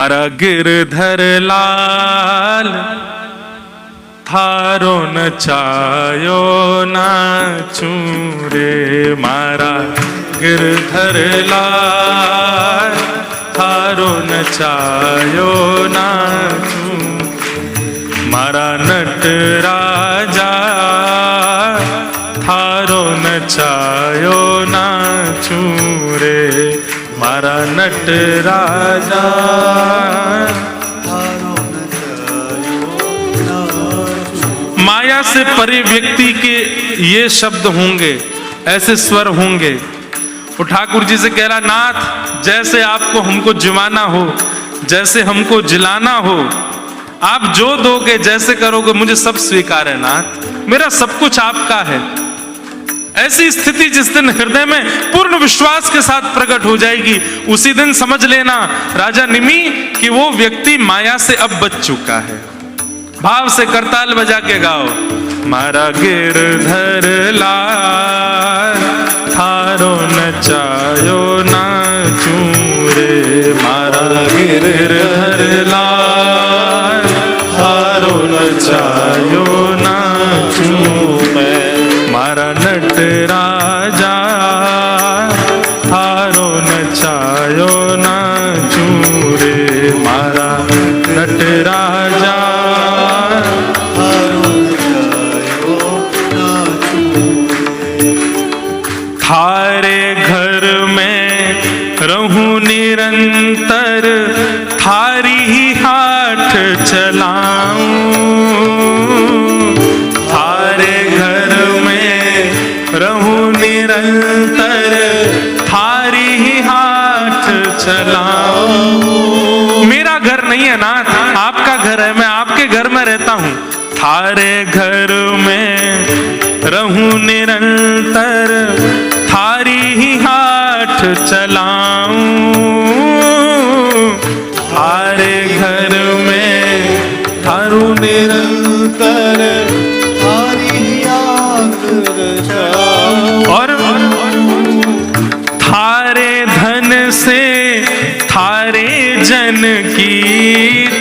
मारा गिरधर लाल थारो नचायो नाचू रे। मारा गिरधर लाल थारो नचायो नाचू। मारा नट राजा थारो नचायो नाचू रे। मारा नट राजा माया से परे व्यक्ति के ये शब्द होंगे, ऐसे स्वर होंगे। वो ठाकुर जी से कह रहा, नाथ जैसे आपको हमको जिवाना हो, जैसे हमको जिलाना हो, आप जो दोगे जैसे करोगे मुझे सब स्वीकार है नाथ, मेरा सब कुछ आपका है। ऐसी स्थिति जिस दिन हृदय में पूर्ण विश्वास के साथ प्रकट हो जाएगी, उसी दिन समझ लेना राजा निमि कि वो व्यक्ति माया से अब बच चुका है। भाव से करताल बजा के गाओ। मारा गिरधर लाल थारो नचायो नाचू रे। मारा गिरधर लाल थारो नचायो नाचू मैं। मारा नट राजा थारो नचायो नाचू रे। मारा नट राजा थारो नचायो नाचू। थारे घर में रहूं निरंतर, थारी ही हाथ चलाऊं। थारे घर रहूं निरंतर, थारी ही हाथ चलाऊं। मेरा घर नहीं है नाथ, आपका घर है, मैं आपके घर में रहता हूं। थारे घर में रहूं निरंतर, थारी ही हाथ चलाऊं। थारे घर में थारू निरंतर, और थारे धन से थारे जन की,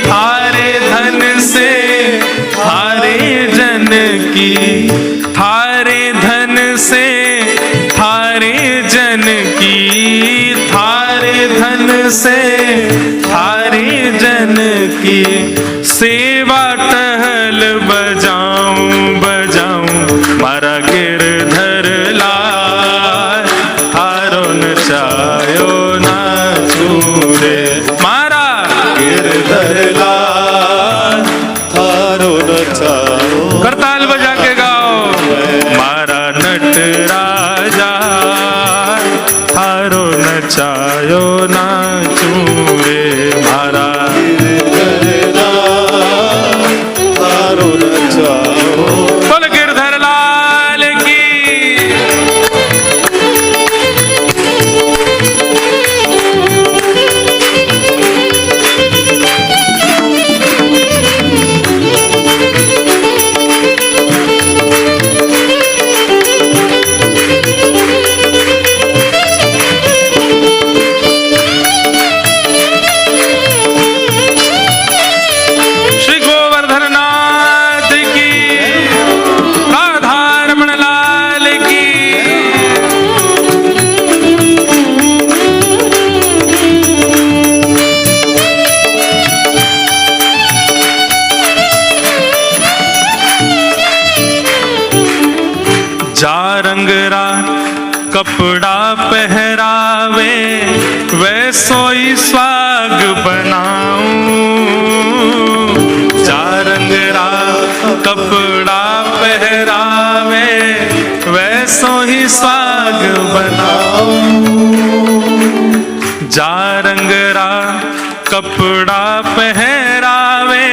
थारे धन से थारे जन की, थारे धन से थारे जन की, थारे धन से थारे जन की सेवा टहल बजाऊं बजाऊं। मारा गिरधर लाल थारो नचायो नाचू रे। मारा गिरधर लाल थारो नचायो। करताल बजा के गाओ। मारा नट राजा थारो नचायो नाचू रे। मारा गिरधर लाल थारो नचायो। बोल गिरधर लाल की। श्री गोवर्धन नाथ की, राधा रमण लाल की। जा रंगरा कपड़ा पहरावे, वैसो ही स्वाग बनाऊं। जा रंगरा कपड़ा पहरावे, वैसो ही स्वाग बनाऊं। जा रंगरा कपड़ा पहरावे।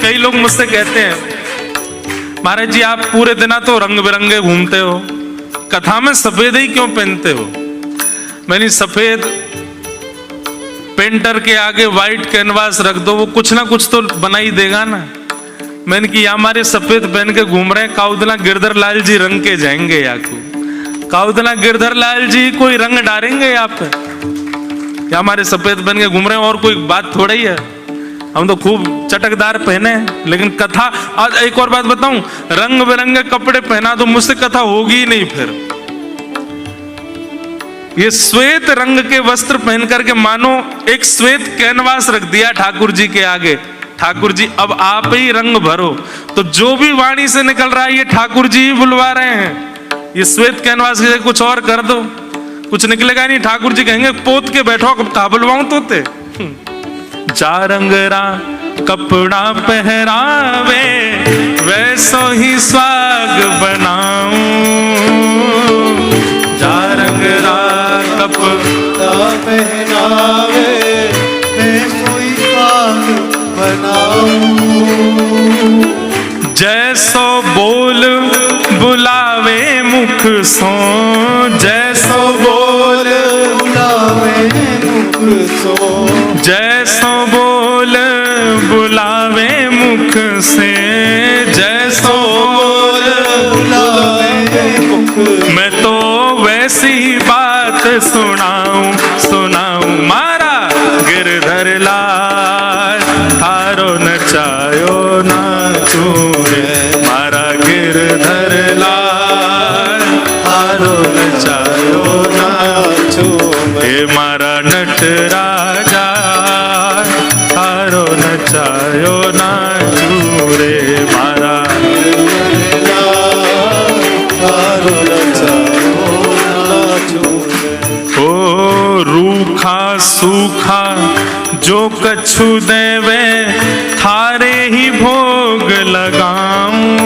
कई लोग मुझसे कहते हैं, महाराज जी आप पूरे दिन तो रंग बिरंगे घूमते हो, कथा में सफेद ही क्यों पहनते हो? मैंने सफेद पेंटर के आगे व्हाइट कैनवास रख दो, वो कुछ ना कुछ तो बना ही देगा ना। मैंने कि हमारे सफेद पहन के घूम रहे हैं, काउदला गिरधर लाल जी रंग के जाएंगे या को? काउदला गिरधर लाल जी कोई रंग डालेंगे आप? या हमारे सफेद बन के घूम रहे हैं और कोई बात थोड़ा ही है। हम तो खूब चटकदार पहने, लेकिन कथा, आज एक और बात बताऊं, रंग बिरंगे कपड़े पहना तो मुझसे कथा होगी ही नहीं। फिर ये श्वेत रंग के वस्त्र पहन करके मानो एक श्वेत कैनवास रख दिया ठाकुर जी के आगे, ठाकुर जी अब आप ही रंग भरो। तो जो भी वाणी से निकल रहा है ये ठाकुर जी ही बुलवा रहे हैं। ये श्वेत कैनवास के कुछ और कर दो, कुछ निकलेगा नहीं। ठाकुर जी कहेंगे पोत के बैठो, अब कहा बुलवाऊं तोते। जा रंगरा कपड़ा पहरावे, वैसो ही स्वाग बनाऊं। जा रंगरा कपड़ा पहरावे, वैसो ही स्वाग बनाऊं। जैसो बोल बुलावे मुख सो, जैसो बोल बुलावे मुख सो, जैसो बोल बुलावे मुख से, जैसो बोल बुलावे मुख। मैं तो वैसी बात सुनाऊं सुनाऊं। मारा गिरधर लाल थारो नचायो नाचूं रे, मारा गिरधर लाल थारो नचायो नाचूं रे, मारा नटराजा थारो नचायो नाचूं रे, मारा थारो नचायो नाचूं रे। ओ रूखा सूखा जो कछु देवे, थारे ही भोग लगाऊं।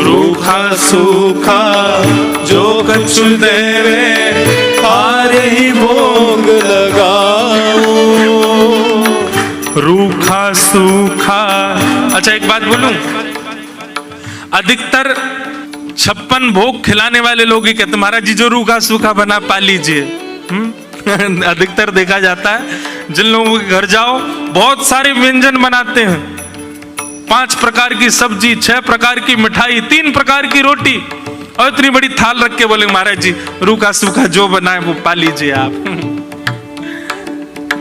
रूखा सूखा जो कछु देवे, थारे ही भोग लगाऊं। रूखा सूखा। अच्छा एक बात बोलूं, अधिकतर 56 भोग खिलाने वाले लोग ही कहते महाराज जी जो रूखा सूखा बना पा लीजिए। अधिकतर देखा जाता है जिन लोगों के घर जाओ बहुत सारे व्यंजन बनाते हैं, 5 प्रकार की सब्जी, 6 प्रकार की मिठाई, 3 प्रकार की रोटी और इतनी बड़ी थाल रख के बोले महाराज जी रूखा सूखा जो बनाए वो पा लीजिए आप।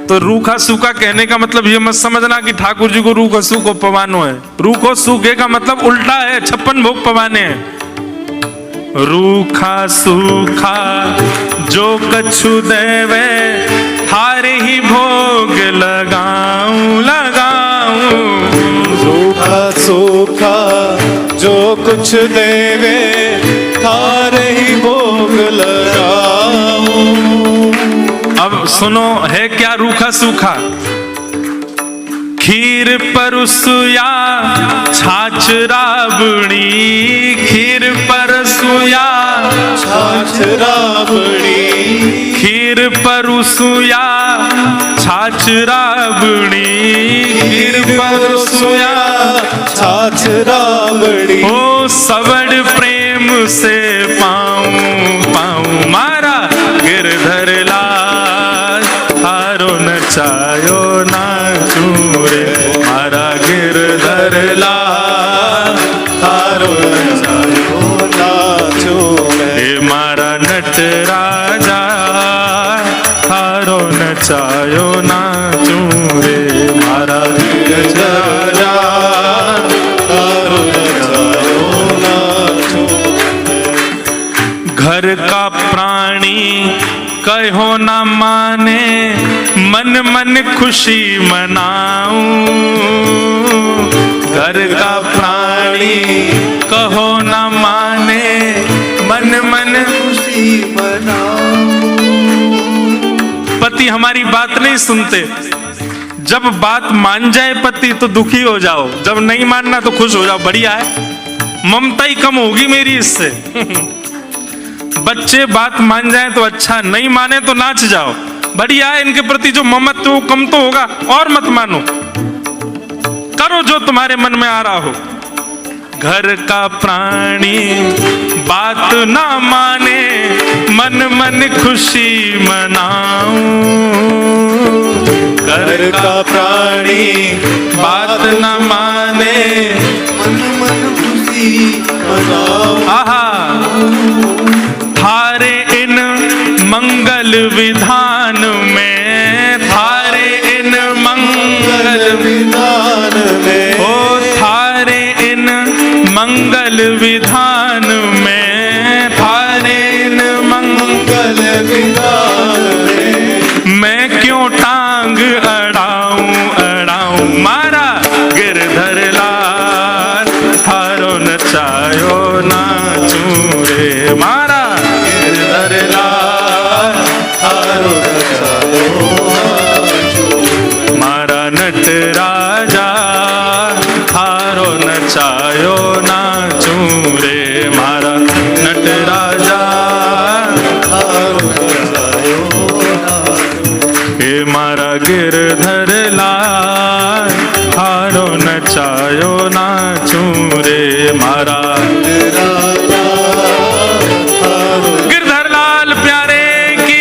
तो रूखा सूखा कहने का मतलब ये मत समझना कि ठाकुर जी को रूखो सूखो पवानो है। रूखो सूखे का मतलब उल्टा है, 56 भोग पवाने हैं। रूखा सूखा जो कछु देवे, थारे ही भोग लगाऊं लगाऊं। रूखा सूखा जो कुछ देवे, थारे ही भोग लगाऊं। अब सुनो है क्या रूखा सूखा। खीर परसुया छाछ राबड़ी, खीर परसुया छाछ राबड़ी, खीर परसुया छाछ राबड़ी, खीर परसुया छाछ राबड़ी। ओ सवड़ प्रेम से पाऊं पाऊं, मारा गिरधर लाल थारो नचायो नाचूं रे, मारा गिरधर लाल थारो नचायो नाचूं रे, मारा नटराजा थारो नचायो नाचूं रे, मारा नटराजा थारो नचायो नाचूं। घर का प्राणी कहो न माने, मन मन खुशी मनाऊं। घर का प्राणी कहो न माने, मन मन खुशी मनाऊं। पति हमारी बात नहीं सुनते, जब बात मान जाए पति तो दुखी हो जाओ, जब नहीं मानना तो खुश हो जाओ, बढ़िया है, ममता ही कम होगी मेरी इससे। बच्चे बात मान जाए तो अच्छा, नहीं माने तो नाच जाओ, बढ़िया है, इनके प्रति जो ममत्व वो कम तो होगा। और मत मानो, करो जो तुम्हारे मन में आ रहा हो। घर का प्राणी बात ना माने, मन मन खुशी मनाऊं। घर का प्राणी बात ना माने, मन मन खुशी मनाऊं। आहा थारे इन मंगल विधान अड़ाऊं अड़ाऊं मारा गिरधर लाल थारो नचायो नाचूं रे मारा गिरधर लाल थारो नचायो नाचूं मारा नट राजा थारो नचायो नाचूं रे मारा नट राजा थारो नचायो नाचूं हे मारा गिरधर लाल थारो नचायो नाचूं रे मारा राजा थारो गिरधर लाल प्यारे की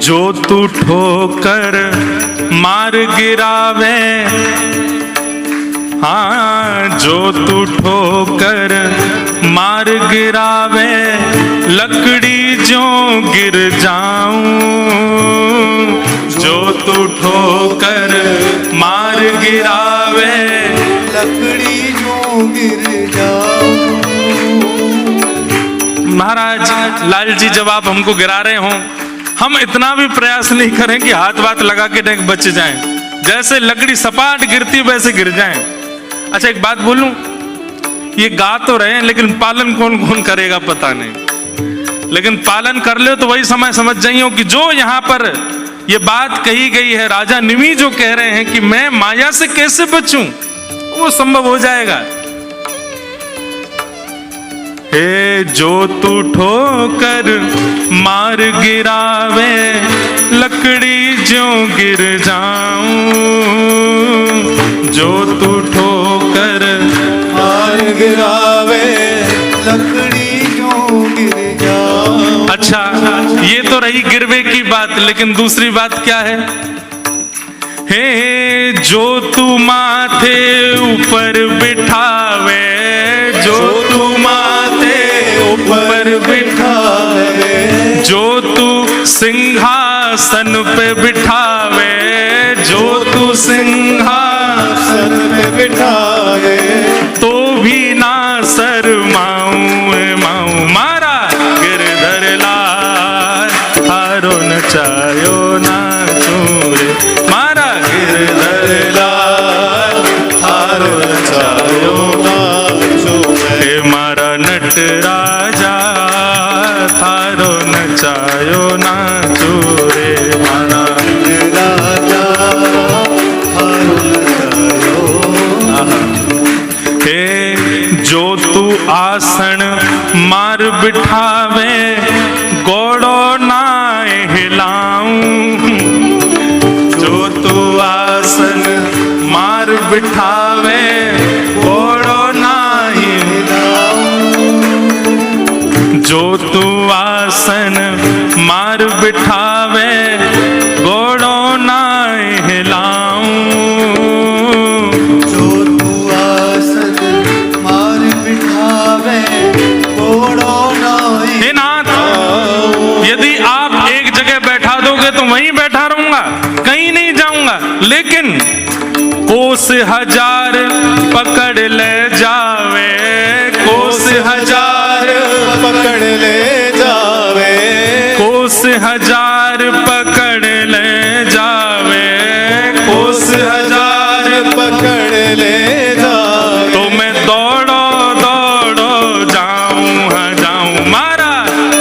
जो तू ठोकर मार गिरावे हाँ जो तू ठोकर मार गिरावे लकड़ी जो गिर जाऊं जो तू ठोकर मार गिरावे लकड़ी जो गिर जाऊं महाराज लाल जी जब आप हमको गिरा रहे हों हम इतना भी प्रयास नहीं करें कि हाथ वाथ लगा के डेंक बच जाएं, जैसे लकड़ी सपाट गिरती वैसे गिर जाएं। अच्छा एक बात बोलूं, ये गा तो रहे हैं लेकिन पालन कौन कौन करेगा पता नहीं, लेकिन पालन कर ले तो वही समय समझ जाइए कि जो यहाँ पर ये बात कही गई है राजा निमि जो कह रहे हैं कि मैं माया से कैसे बचूं, वो संभव हो जाएगा। हे जो तू ठोकर मार गिरावे लकड़ी जो गिर जाऊं जो तू ठोकर मार गिरावे लकड़ी जो गिर जाऊं। अच्छा ये तो रही गिरवे की बात, लेकिन दूसरी बात क्या है, हे जो तू माथे ऊपर बिठावे जो तू माथे ऊपर बिठावे जो तू सिंहासन पे बिठावे जो तू सिंहासन पे बिठावे तो भी ना शरमाऊं माऊं मारा गिरधर लाल थारो नचायो नाचूं रे मारा गिरधर लाल थारो नचायो नाचूं हे मारा नट राजा थारो नचायो नाचूं रे मारा राजा थारो नचायो। हे जो तू आसन मार बिठावे गोड़ो ना हिलाऊं जो तू आसन मार बिठावे गोड़ो ना जो तू आसन मार बिठावे गोड़ो ना हिलाऊं जो तू आसन मार बिठावे घोड़ो नाई। हे नाथ, यदि आप एक जगह बैठा दोगे तो वहीं बैठा रहूंगा, कहीं नहीं जाऊंगा, लेकिन कोस हजार पकड़ ले जावे कोस हजार पकड़ ले जावे कोस हजार पकड़ ले जावे कोस हजार पकड़ ले जावे तो मैं दौड़ो दौड़ो जाऊं हाँ जाऊं मारा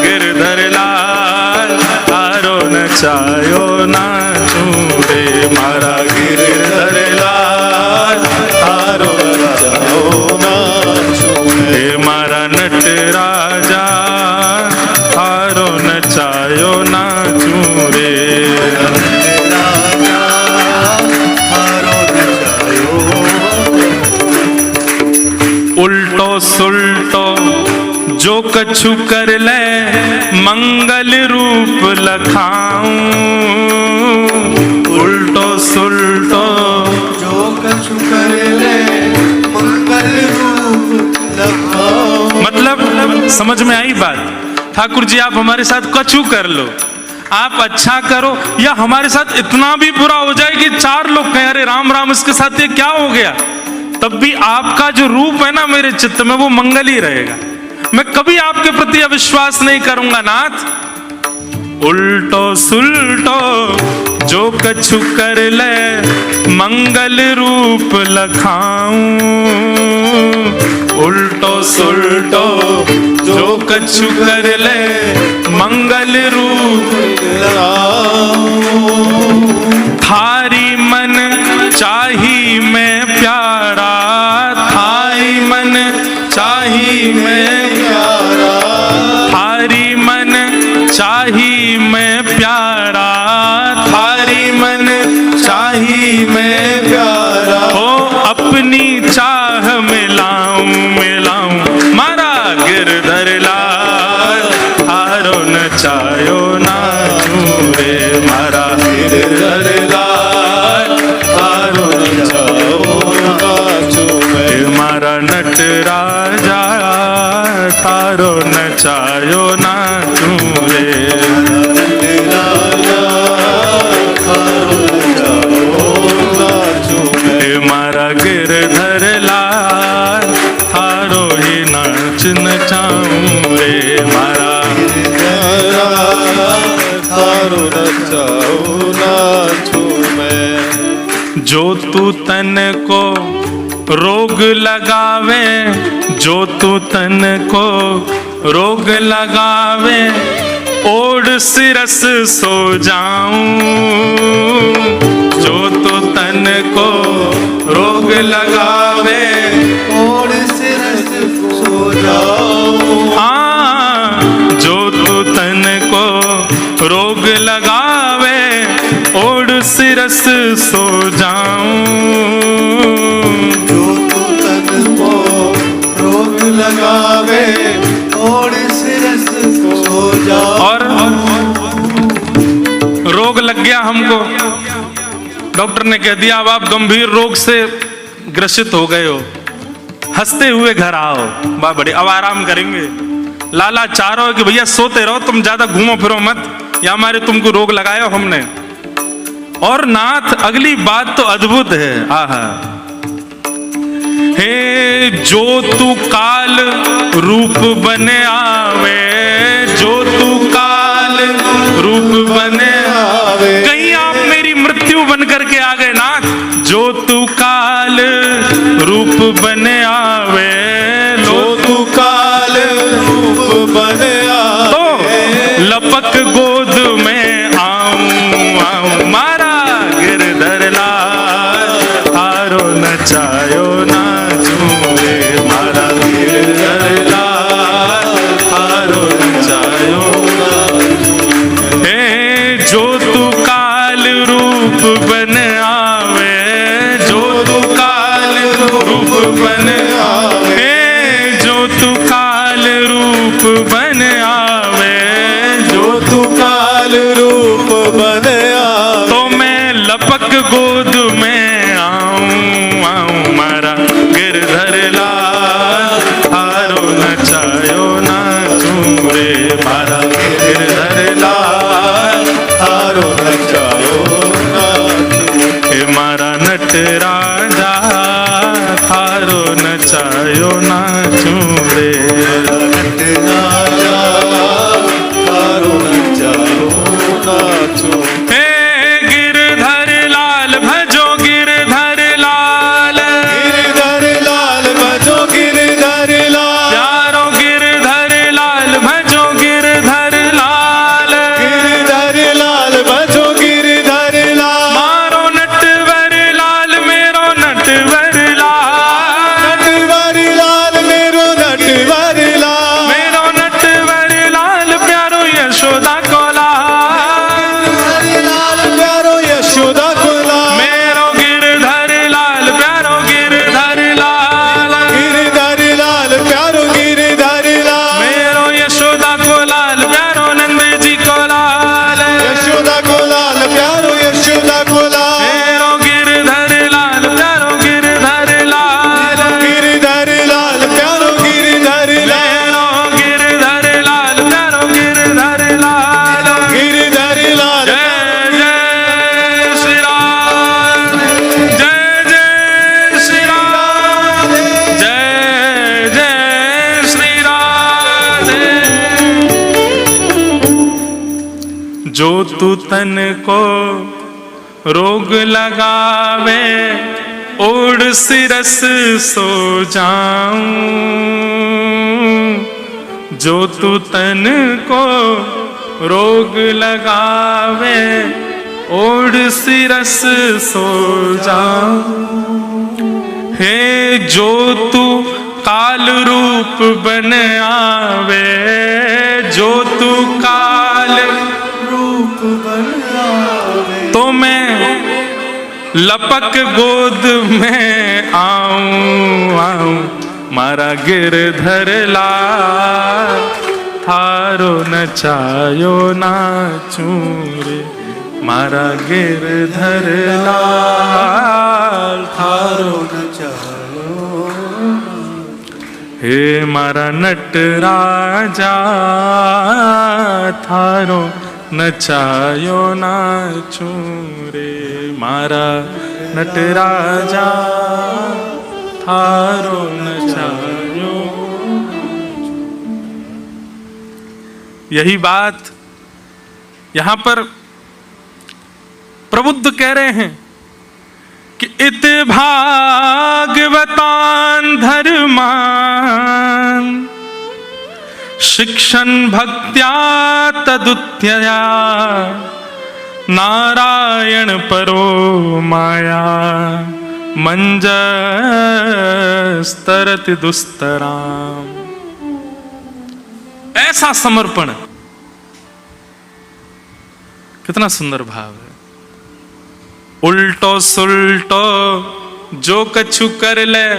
गिरधर लाल नचायो नाचूं रे मारा गिरधर लाल तारो नचायो नाचूं हे मारा नट राजा तारो नचायो नाचूं रे तारो नचायो उल्टो सुल्टो जो कछु कर ले मंगल रूप लखाऊं उल्टो सुल्टो जो कछु कर ले मंगल रूप लखाऊं। मतलब समझ में आई बात। ठाकुर जी आप हमारे साथ कछु कर लो, आप अच्छा करो, या हमारे साथ इतना भी बुरा हो जाए कि चार लोग कहें अरे राम राम इसके साथ ये क्या हो गया, तब भी आपका जो रूप है ना मेरे चित्त में वो मंगल ही रहेगा। मैं कभी आपके प्रति अविश्वास नहीं करूंगा नाथ। उल्टो सुल्टो जो कछु कर ले मंगल रूप लखाऊं उल्टो सुल्टो जो कछु कर ले मंगल रूप थारी मन चाही मैं प्यारा थारी मन चाही मैं प्यारा थारी मन चाही मैं प्यारा थारी मन चाही मैं प्यारा हो अपनी चाह मिलाऊं मिलाऊं मारा गिरधर लाल हारो नचायो नाचूं रे मारा गिरधर लाल हारो नचायो नाचूं हे मारा नट राजा तारो नचायो नाचूं रे हे मारा गिरधर लाल थारो ही नाच नचाऊं रे मारा तारो नचाओ नाचूं मैं। जो तू तन को रोग लगावे जो तू तन को रोग लगावे ओढ़ सिरस सो जाऊं जो तू तन को रोग लगावे और सिरस सो जाओ हाँ जो तू तन को रोग लगावे ओढ़ सिरस सो जाऊं जो तू तन को रोग लगावे और सिरस सो जाओ। और रोग लग गया हमको, डॉक्टर ने कह दिया अब आप गंभीर रोग से ग्रसित हो गए हो, हंसते हुए घर आओ, वाह बड़े अब आराम करेंगे। लाला चाह रहे हो कि भैया सोते रहो, तुम ज्यादा घूमो फिरो मत, या हमारे तुमको रोग लगाया हमने। और नाथ अगली बात तो अद्भुत है, आहा हे जो तू काल रूप बने आवे जो तू काल रूप बने आवे कहीं आप मेरी मृत्यु बन करके आ गए नाथ। जो तू काल रूप बने आवे जो तू काल रूप बने आवे तो लपक गोद में आऊं आऊं मारा गिरधर लाल हारो नचायो नाचूं रे मारा गिरधर लाल हारो नचायो जो तू तन को रोग लगावे, ओढ़ सिरस सो जाऊं। जो तू तन को रोग लगावे, ओढ़ सिरस सो जाऊं। हे जो तू काल रूप बन आवे, जो तू काल रूप बन आवे, तो मैं लपक गोद में आऊं आऊं। मारा गिरधर लाल थारो नचायो नाचूं रे, मारा गिरधर लाल थारो नचायो। हे मारा नट राजा थारो नचायो नाचूं रे, मारा नट राजा थारो नचायो। यही बात यहां पर प्रबुद्ध कह रहे हैं कि इत भागवतान धर्मान शिक्षण भक्त्या तदुत्यया, नारायण परो माया मंजस्तरत दुस्तराम। ऐसा समर्पण, कितना सुंदर भाव है। उल्टो सुल्टो जो कछु कर ले,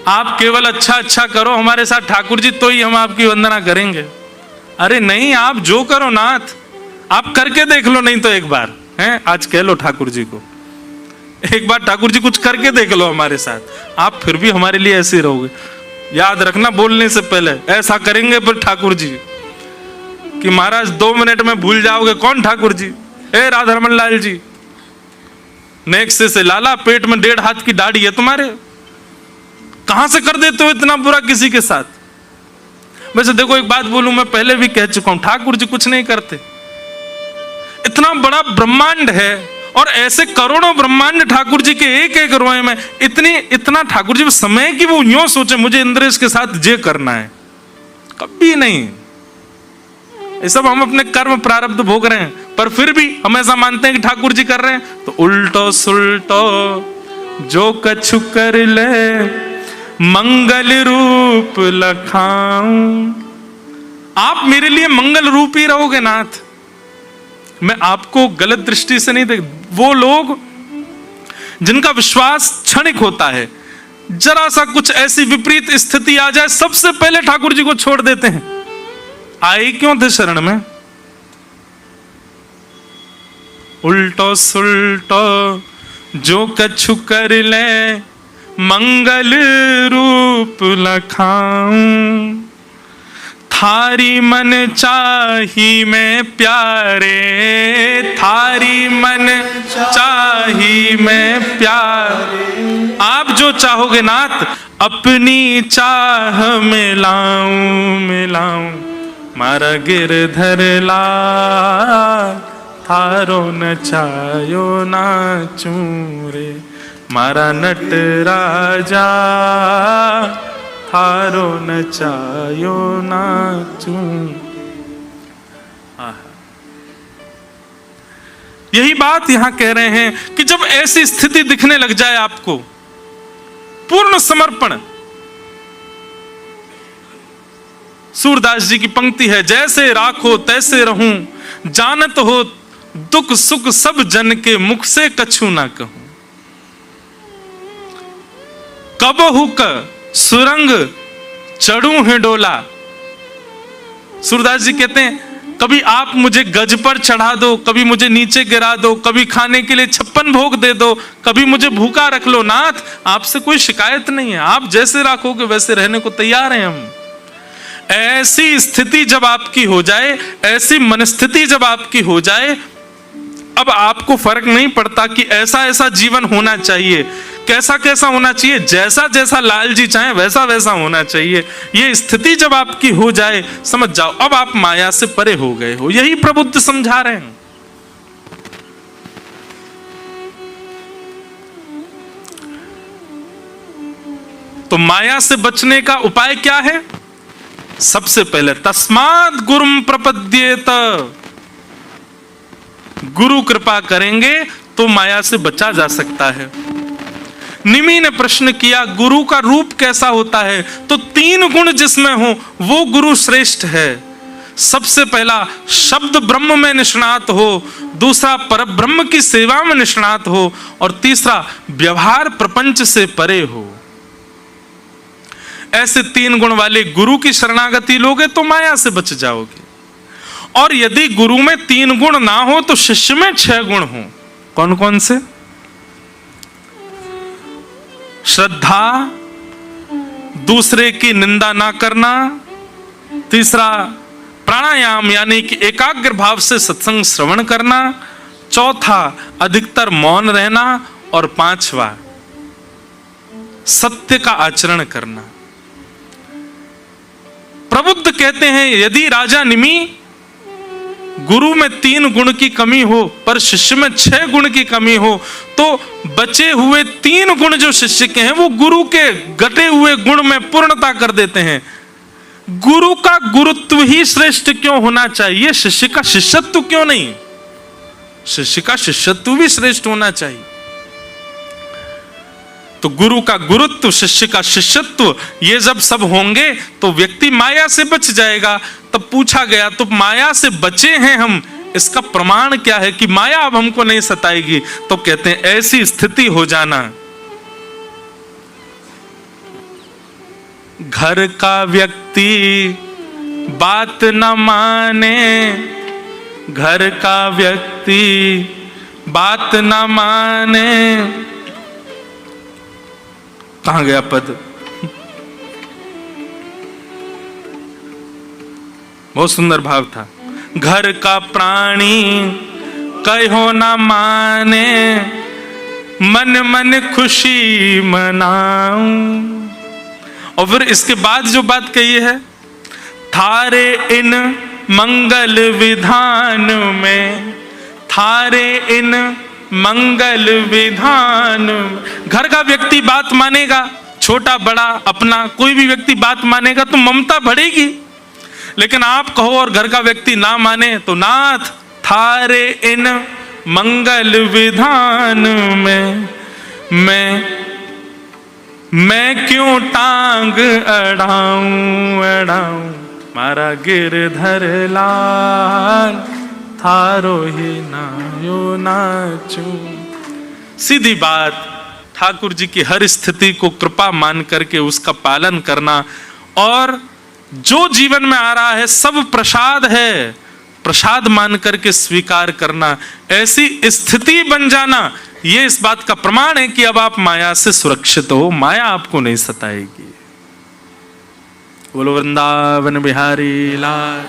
आप केवल अच्छा अच्छा करो हमारे साथ ठाकुर जी, तो ही हम आपकी वंदना करेंगे। अरे नहीं, आप जो करो नाथ, आप करके देख लो, नहीं तो एक बार हैं, आज कह लो ठाकुर जी को, एक बार ठाकुर जी कुछ करके देख लो हमारे साथ, आप फिर भी हमारे लिए ऐसे रहोगे। याद रखना, बोलने से पहले ऐसा करेंगे फिर ठाकुर जी कि महाराज 2 मिनट में भूल जाओगे कौन ठाकुर जी। ए राधारमन लाल जी, नेक्स्ट से लाला, पेट में 1.5 हाथ की दाढ़ी है तुम्हारे, कहां से कर देते हो इतना बुरा किसी के साथ। वैसे देखो एक बात बोलूं, मैं पहले भी कह चुका हूं, ठाकुर जी कुछ नहीं करते। इतना बड़ा ब्रह्मांड है और ऐसे करोड़ों ब्रह्मांड ठाकुर जी के एक एक रोए में, इतना ठाकुर जी समय कि वो यूं सोचे मुझे इंद्रेश के साथ जे करना है, कभी नहीं। ये सब हम अपने कर्म प्रारब्ध भोग रहे हैं, पर फिर भी हम ऐसा मानते हैं कि ठाकुर जी कर रहे हैं। तो उल्टो सुल्टो जो कछु कर ले, मंगल रूप लखाऊं। आप मेरे लिए मंगल रूप ही रहोगे नाथ, मैं आपको गलत दृष्टि से नहीं देख। वो लोग जिनका विश्वास क्षणिक होता है, जरा सा कुछ ऐसी विपरीत स्थिति आ जाए, सबसे पहले ठाकुर जी को छोड़ देते हैं। आए क्यों थे शरण में? उल्टो सुल्टो जो कछु कर ले, मंगल रूप लखाऊं। थारी मन चाही मैं प्यारे, थारी मन चाही मैं प्यारे। आप जो चाहोगे नाथ, अपनी चाह मिलाऊं मिलाऊं। मारा गिरधर लाल थारो नचायो नाचूं रे, मारा नट राजा थारो नचायो नाचूं। यही बात यहां कह रहे हैं कि जब ऐसी स्थिति दिखने लग जाए आपको, पूर्ण समर्पण। सूरदास जी की पंक्ति है, जैसे राखो तैसे रहूं, जानत हो दुख सुख सब जन के, मुख से कछु ना कहूं। कबहु क सुरंग चढ़ूं है डोला। सूरदास जी कहते हैं, कभी आप मुझे गज पर चढ़ा दो, कभी मुझे नीचे गिरा दो, कभी खाने के लिए 56 भोग दे दो, कभी मुझे भूखा रख लो नाथ, आपसे कोई शिकायत नहीं है। आप जैसे रखोगे वैसे रहने को तैयार हैं हम। ऐसी स्थिति जब आपकी हो जाए, ऐसी मनस्थिति जब आपकी हो जाए, अब आपको फर्क नहीं पड़ता कि ऐसा ऐसा जीवन होना चाहिए, कैसा कैसा होना चाहिए, जैसा जैसा लाल जी चाहे वैसा वैसा होना चाहिए। ये स्थिति जब आपकी हो जाए, समझ जाओ अब आप माया से परे हो गए हो। यही प्रबुद्ध समझा रहे हैं। तो माया से बचने का उपाय क्या है? सबसे पहले तस्मात् गुरुम प्रपद्येत, गुरु कृपा करेंगे तो माया से बचा जा सकता है। निमि ने प्रश्न किया गुरु का रूप कैसा होता है? तो 3 गुण जिसमें हो वो गुरु श्रेष्ठ है। सबसे पहला शब्द ब्रह्म में निष्णात हो, दूसरा पर ब्रह्म की सेवा में निष्णात हो, और तीसरा व्यवहार प्रपंच से परे हो। ऐसे 3 गुण वाले गुरु की शरणागति लोगे तो माया से बच जाओगे। और यदि गुरु में 3 गुण ना हो तो शिष्य में 6 गुण हो। कौन कौन से? श्रद्धा, दूसरे की निंदा ना करना, तीसरा प्राणायाम यानी कि एकाग्र भाव से सत्संग श्रवण करना, चौथा अधिकतर मौन रहना, और 5वां सत्य का आचरण करना। प्रबुद्ध कहते हैं यदि राजा निमि गुरु में 3 गुण की कमी हो पर शिष्य में 6 गुण की कमी हो, तो बचे हुए 3 गुण जो शिष्य के हैं वो गुरु के घटे हुए गुण में पूर्णता कर देते हैं। गुरु का गुरुत्व ही श्रेष्ठ क्यों होना चाहिए? शिष्य का शिष्यत्व क्यों नहीं? शिष्य का शिष्यत्व भी श्रेष्ठ होना चाहिए। तो गुरु का गुरुत्व, शिष्य का शिष्यत्व, ये जब सब होंगे तो व्यक्ति माया से बच जाएगा। तब पूछा गया तो माया से बचे हैं हम, इसका प्रमाण क्या है कि माया अब हमको नहीं सताएगी? तो कहते हैं ऐसी स्थिति हो जाना, घर का व्यक्ति बात न माने, घर का व्यक्ति बात न माने। कहां गया पद? बहुत सुंदर भाव था। घर का प्राणी कहो ना माने, मन मन खुशी मनाऊं। और फिर इसके बाद जो बात कही है, थारे इन मंगल विधान में, थारे इन मंगल विधान। घर का व्यक्ति बात मानेगा, छोटा बड़ा अपना कोई भी व्यक्ति बात मानेगा तो ममता बढ़ेगी। लेकिन आप कहो और घर का व्यक्ति ना माने तो नाथ थारे इन मंगल विधान में मैं क्यों टांग अड़ाऊं मारा गिरधर लाल, थारो ही नायो नाचू। सीधी बात, ठाकुर जी की हर स्थिति को कृपा मान करके उसका पालन करना, और जो जीवन में आ रहा है सब प्रसाद है, प्रसाद मान करके स्वीकार करना। ऐसी स्थिति बन जाना, ये इस बात का प्रमाण है कि अब आप माया से सुरक्षित हो, माया आपको नहीं सताएगी। बोलो वृंदावन बिहारी लाल।